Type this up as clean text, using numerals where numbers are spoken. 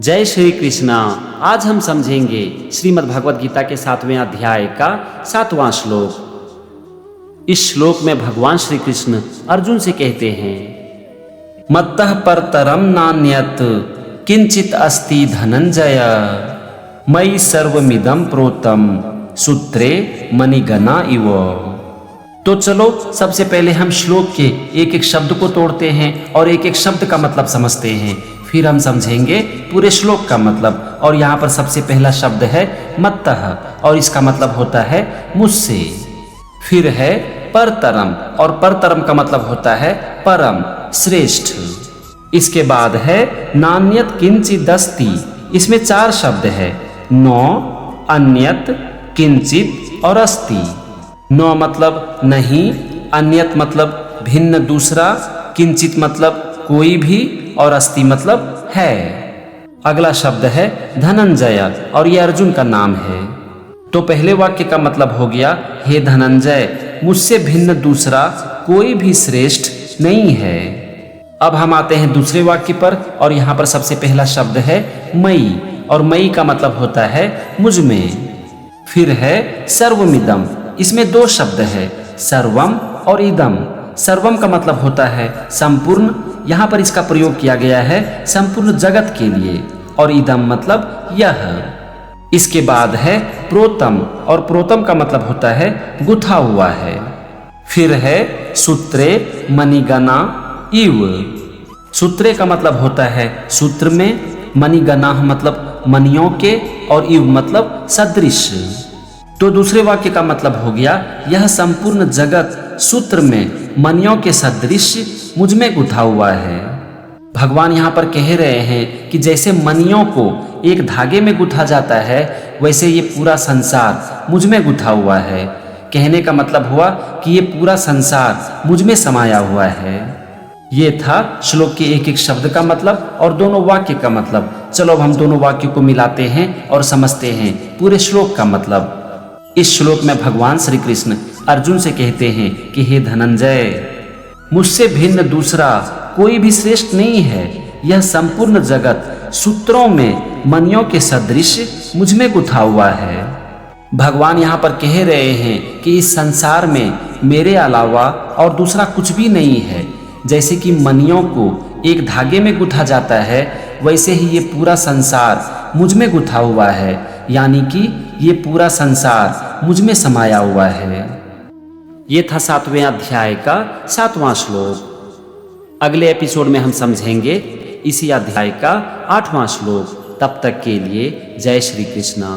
जय श्री कृष्णा। आज हम समझेंगे श्रीमद् भगवद गीता के 7वें अध्याय का 7वां श्लोक। इस श्लोक में भगवान श्री कृष्ण अर्जुन से कहते हैं, मत्तः परतरम नान्यत् किंचित अस्ति धनंजय मयि सर्वमिदं प्रोतम सूत्रे मणिगणा इव। तो चलो सबसे पहले हम श्लोक के एक एक शब्द को तोड़ते हैं और एक एक शब्द का मतलब समझते हैं, फिर हम समझेंगे पूरे श्लोक का मतलब। और यहाँ पर सबसे पहला शब्द है मत्तः और इसका मतलब होता है मुझसे। फिर है परतरम और परतरम का मतलब होता है परम श्रेष्ठ। इसके बाद है नान्यत किंचित अस्ति, इसमें 4 शब्द है, नौ, अन्यत, किंचित और अस्ति। नौ मतलब नहीं, अन्यत मतलब भिन्न दूसरा, किंचित मतलब कोई भी और अस्ति मतलब है। अगला शब्द है धनंजय और ये अर्जुन का नाम है। तो पहले वाक्य का मतलब हो गया, हे धनंजय मुझसे भिन्न दूसरा कोई भी श्रेष्ठ नहीं है। अब हम आते हैं दूसरे वाक्य पर और यहाँ पर सबसे पहला शब्द है मई और मई का मतलब होता है मुझ में। फिर है सर्वमिदम, इसमें 2 शब्द है, सर्वम और इदम। सर्वम का मतलब होता है संपूर्ण, यहाँ पर इसका प्रयोग किया गया है संपूर्ण जगत के लिए, और इदम मतलब यह। इसके बाद है प्रोतम और प्रोतम का मतलब होता है गुथा हुआ है। फिर है सूत्रे मणिगणा इव। सूत्रे का मतलब होता है सूत्र में, मणिगणा मतलब मणियों के, और इव मतलब सदृश। तो दूसरे वाक्य का मतलब हो गया, यह संपूर्ण जगत सूत्र में मणियों के सदृश मुझ में गुथा हुआ है। भगवान यहाँ पर कह रहे हैं कि जैसे मणियों को एक धागे में गुथा जाता है, वैसे ये पूरा संसार मुझ में गुथा हुआ है। कहने का मतलब हुआ कि ये पूरा संसार मुझ में समाया हुआ है। ये था श्लोक के एक एक शब्द का मतलब और दोनों वाक्य का मतलब। चलो अब हम दोनों वाक्य को मिलाते हैं और समझते हैं पूरे श्लोक का मतलब। इस श्लोक में भगवान श्री कृष्ण अर्जुन से कहते हैं कि हे धनंजय मुझसे भिन्न दूसरा कोई भी श्रेष्ठ नहीं है। यह संपूर्ण जगत सूत्रों में मणियों के सदृश मुझ में गुथा हुआ है। भगवान यहाँ पर कह रहे हैं कि इस संसार में मेरे अलावा और दूसरा कुछ भी नहीं है। जैसे कि मणियों को एक धागे में गुथा जाता है, वैसे ही ये पूरा संसार मुझ में गुथा हुआ है, यानी कि ये पूरा संसार मुझ में समाया हुआ है। ये था 7वें अध्याय का 7वां श्लोक। अगले एपिसोड में हम समझेंगे इसी अध्याय का 8वां श्लोक। तब तक के लिए जय श्री कृष्णा।